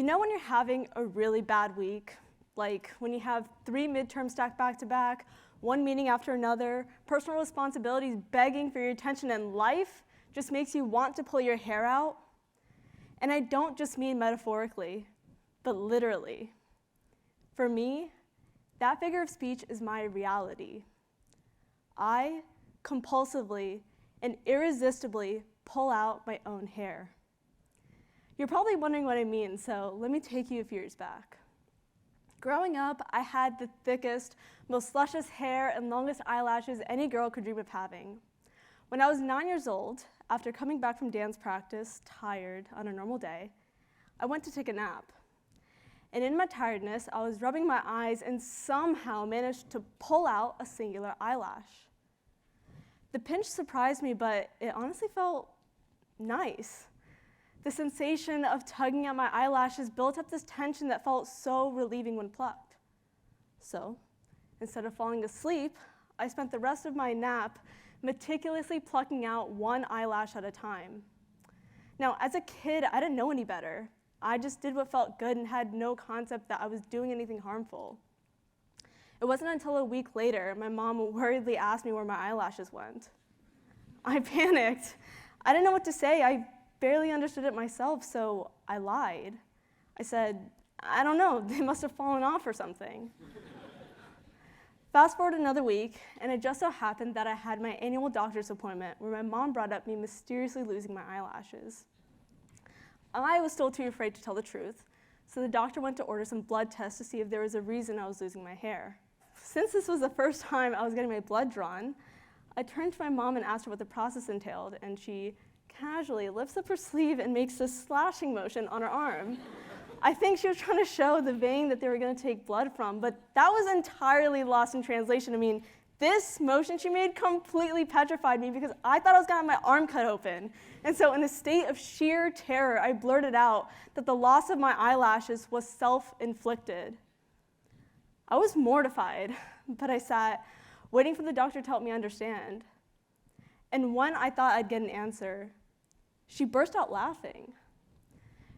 You know when you're having a really bad week, like when you have 3 midterms stacked back to back, one meeting after another, personal responsibilities begging for your attention, and life just makes you want to pull your hair out? And I don't just mean metaphorically, but literally. For me, that figure of speech is my reality. I compulsively and irresistibly pull out my own hair. You're probably wondering what I mean, so let me take you a few years back. Growing up, I had the thickest, most luscious hair and longest eyelashes any girl could dream of having. When I was 9 years old, after coming back from dance practice, tired on a normal day, I went to take a nap. And in my tiredness, I was rubbing my eyes and somehow managed to pull out a singular eyelash. The pinch surprised me, but it honestly felt nice. The sensation of tugging at my eyelashes built up this tension that felt so relieving when plucked. So, instead of falling asleep, I spent the rest of my nap meticulously plucking out one eyelash at a time. Now, as a kid, I didn't know any better. I just did what felt good and had no concept that I was doing anything harmful. It wasn't until a week later my mom worriedly asked me where my eyelashes went. I panicked. I didn't know what to say. I barely understood it myself, so I lied. I said, I don't know, they must have fallen off or something. Fast forward another week, and it just so happened that I had my annual doctor's appointment where my mom brought up me mysteriously losing my eyelashes. I was still too afraid to tell the truth, so the doctor went to order some blood tests to see if there was a reason I was losing my hair. Since this was the first time I was getting my blood drawn, I turned to my mom and asked her what the process entailed, and she casually lifts up her sleeve and makes a slashing motion on her arm. I think she was trying to show the vein that they were going to take blood from, but that was entirely lost in translation. I mean, this motion she made completely petrified me because I thought I was going to have my arm cut open. And so in a state of sheer terror, I blurted out that the loss of my eyelashes was self-inflicted. I was mortified, but I sat, waiting for the doctor to help me understand. And when I thought I'd get an answer, she burst out laughing.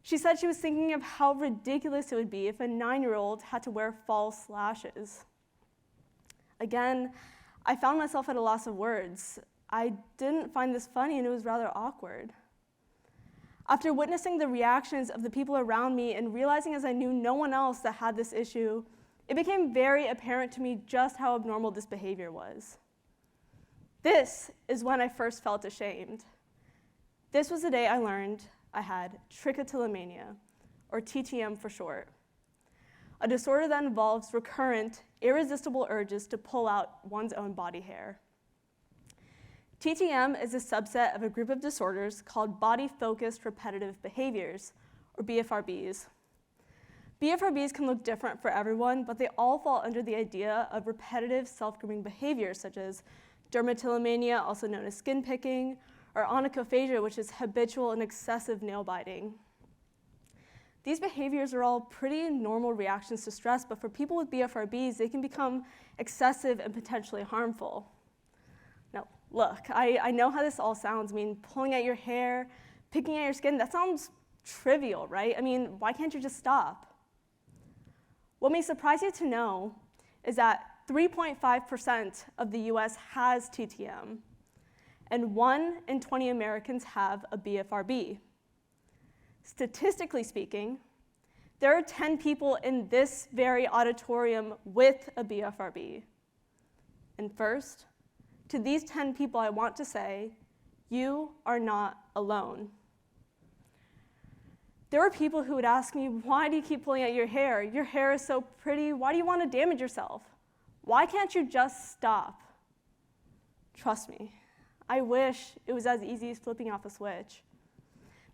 She said she was thinking of how ridiculous it would be if a 9-year-old had to wear false lashes. Again, I found myself at a loss of words. I didn't find this funny, and it was rather awkward. After witnessing the reactions of the people around me and realizing as I knew no one else that had this issue, it became very apparent to me just how abnormal this behavior was. This is when I first felt ashamed. This was the day I learned I had trichotillomania, or TTM for short, a disorder that involves recurrent, irresistible urges to pull out one's own body hair. TTM is a subset of a group of disorders called body-focused repetitive behaviors, or BFRBs. BFRBs can look different for everyone, but they all fall under the idea of repetitive self-grooming behaviors, such as dermatillomania, also known as skin picking, or onychophagia, which is habitual and excessive nail biting. These behaviors are all pretty normal reactions to stress, but for people with BFRBs, they can become excessive and potentially harmful. Now, look, I know how this all sounds. I mean, pulling at your hair, picking at your skin, that sounds trivial, right? I mean, why can't you just stop? What may surprise you to know is that 3.5% of the US has TTM, and 1 in 20 Americans have a BFRB. Statistically speaking, there are 10 people in this very auditorium with a BFRB. And first, to these 10 people, I want to say, you are not alone. There were people who would ask me, why do you keep pulling at your hair? Your hair is so pretty. Why do you want to damage yourself? Why can't you just stop? Trust me, I wish it was as easy as flipping off a switch.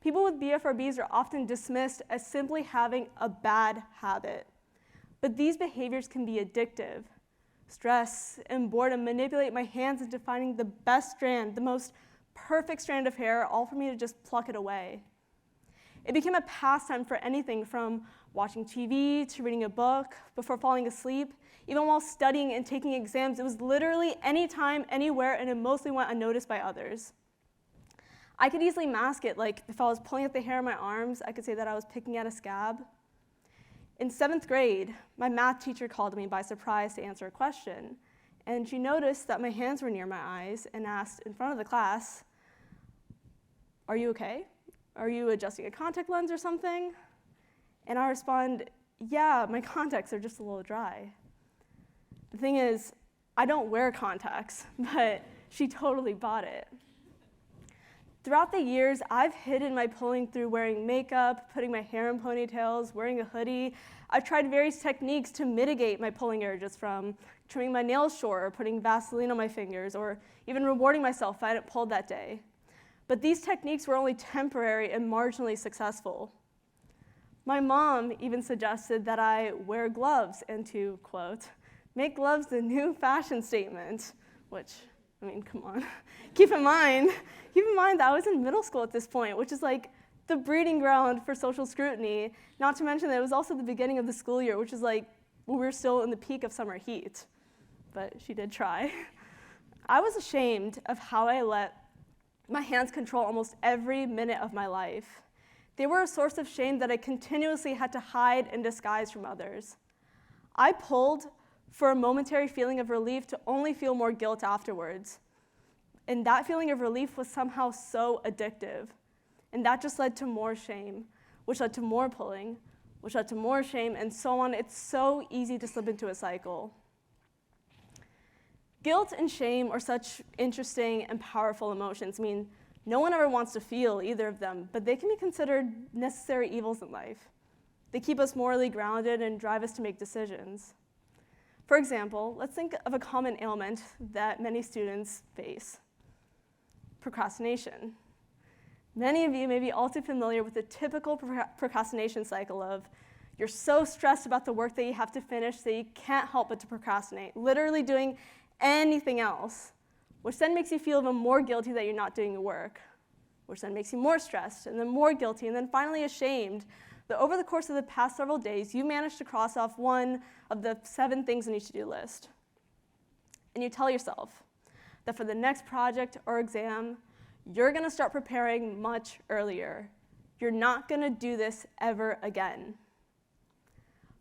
People with BFRBs are often dismissed as simply having a bad habit. But these behaviors can be addictive. Stress and boredom manipulate my hands into finding the best strand, the most perfect strand of hair, all for me to just pluck it away. It became a pastime for anything from watching TV to reading a book before falling asleep, even while studying and taking exams. It was literally anytime, anywhere, and it mostly went unnoticed by others. I could easily mask it, like if I was pulling at the hair on my arms, I could say that I was picking at a scab. In 7th grade, my math teacher called me by surprise to answer a question, and she noticed that my hands were near my eyes and asked in front of the class, "Are you okay? Are you adjusting a contact lens or something?" And I respond, "Yeah, my contacts are just a little dry." The thing is, I don't wear contacts, but she totally bought it. Throughout the years, I've hidden my pulling through wearing makeup, putting my hair in ponytails, wearing a hoodie. I've tried various techniques to mitigate my pulling urges, from trimming my nails short, or putting Vaseline on my fingers, or even rewarding myself if I hadn't pulled that day. But these techniques were only temporary and marginally successful. My mom even suggested that I wear gloves and to, quote, "make gloves the new fashion statement," which, I mean, come on. Keep in mind that I was in middle school at this point, which is like the breeding ground for social scrutiny, not to mention that it was also the beginning of the school year, which is like when we were still in the peak of summer heat. But she did try. I was ashamed of how I let my hands control almost every minute of my life. They were a source of shame that I continuously had to hide and disguise from others. I pulled for a momentary feeling of relief to only feel more guilt afterwards. And that feeling of relief was somehow so addictive. And that just led to more shame, which led to more pulling, which led to more shame, and so on. It's so easy to slip into a cycle. Guilt and shame are such interesting and powerful emotions. I mean, no one ever wants to feel either of them, but they can be considered necessary evils in life. They keep us morally grounded and drive us to make decisions. For example, let's think of a common ailment that many students face: procrastination. Many of you may be all too familiar with the typical procrastination cycle of you're so stressed about the work that you have to finish that you can't help but to procrastinate, literally doing anything else, which then makes you feel even more guilty that you're not doing your work, which then makes you more stressed, and then more guilty, and then finally ashamed that over the course of the past several days, you managed to cross off one of the 7 things on your to-do list. And you tell yourself that for the next project or exam, you're going to start preparing much earlier. You're not going to do this ever again.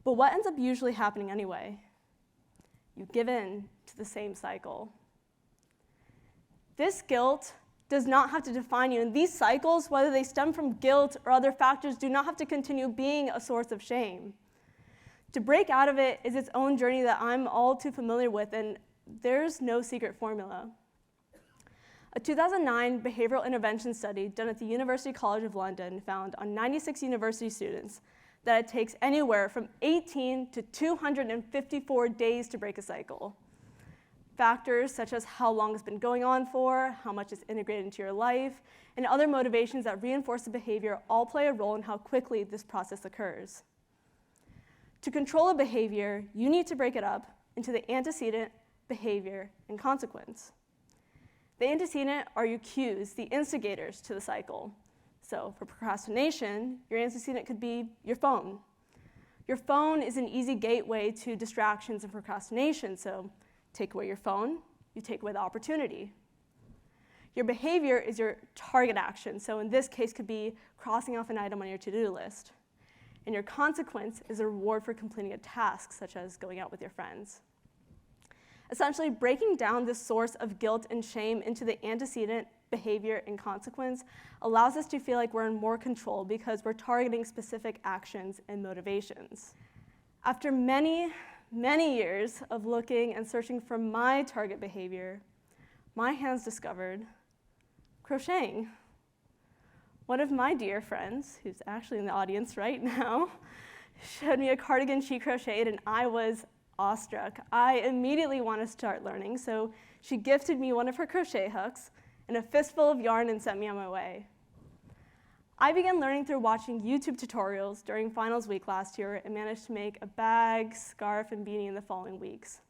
But what ends up usually happening anyway? You give in to the same cycle. This guilt does not have to define you, and these cycles, whether they stem from guilt or other factors, do not have to continue being a source of shame. To break out of it is its own journey that I'm all too familiar with, and there's no secret formula. A 2009 behavioral intervention study done at the University College of London found on 96 university students that it takes anywhere from 18 to 254 days to break a cycle. Factors such as how long it's been going on for, how much it's integrated into your life, and other motivations that reinforce the behavior all play a role in how quickly this process occurs. To control a behavior, you need to break it up into the antecedent, behavior, and consequence. The antecedent are your cues, the instigators to the cycle. So for procrastination, your antecedent could be your phone. Your phone is an easy gateway to distractions and procrastination, so take away your phone, you take away the opportunity. Your behavior is your target action, so in this case could be crossing off an item on your to-do list. And your consequence is a reward for completing a task, such as going out with your friends. Essentially, breaking down this source of guilt and shame into the antecedent, behavior, and consequence allows us to feel like we're in more control because we're targeting specific actions and motivations. After many years of looking and searching for my target behavior, my hands discovered crocheting. One of my dear friends, who's actually in the audience right now, showed me a cardigan she crocheted, and I was awestruck. I immediately wanted to start learning, so she gifted me one of her crochet hooks and a fistful of yarn and sent me on my way. I began learning through watching YouTube tutorials during finals week last year and managed to make a bag, scarf, and beanie in the following weeks.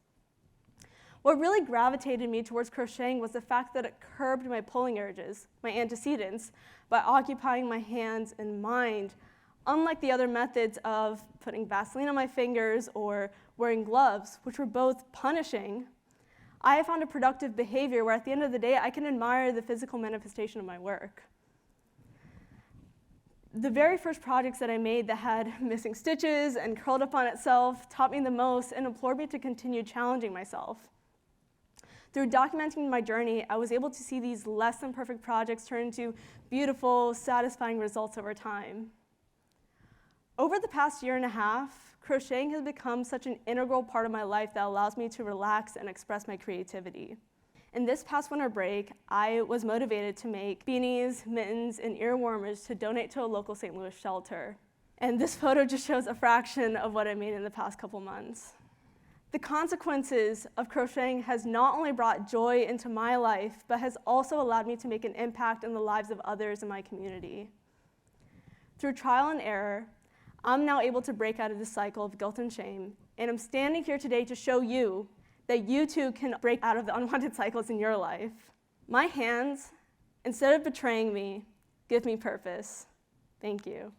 What really gravitated me towards crocheting was the fact that it curbed my pulling urges, my antecedents, by occupying my hands and mind, unlike the other methods of putting Vaseline on my fingers or wearing gloves, which were both punishing. I have found a productive behavior where at the end of the day, I can admire the physical manifestation of my work. The very first projects that I made that had missing stitches and curled up on itself taught me the most and implored me to continue challenging myself. Through documenting my journey, I was able to see these less than perfect projects turn into beautiful, satisfying results over time. Over the past year and a half, crocheting has become such an integral part of my life that allows me to relax and express my creativity. In this past winter break, I was motivated to make beanies, mittens, and ear warmers to donate to a local St. Louis shelter. And this photo just shows a fraction of what I made in the past couple months. The consequences of crocheting has not only brought joy into my life, but has also allowed me to make an impact in the lives of others in my community. Through trial and error, I'm now able to break out of this cycle of guilt and shame, and I'm standing here today to show you that you too can break out of the unwanted cycles in your life. My hands, instead of betraying me, give me purpose. Thank you.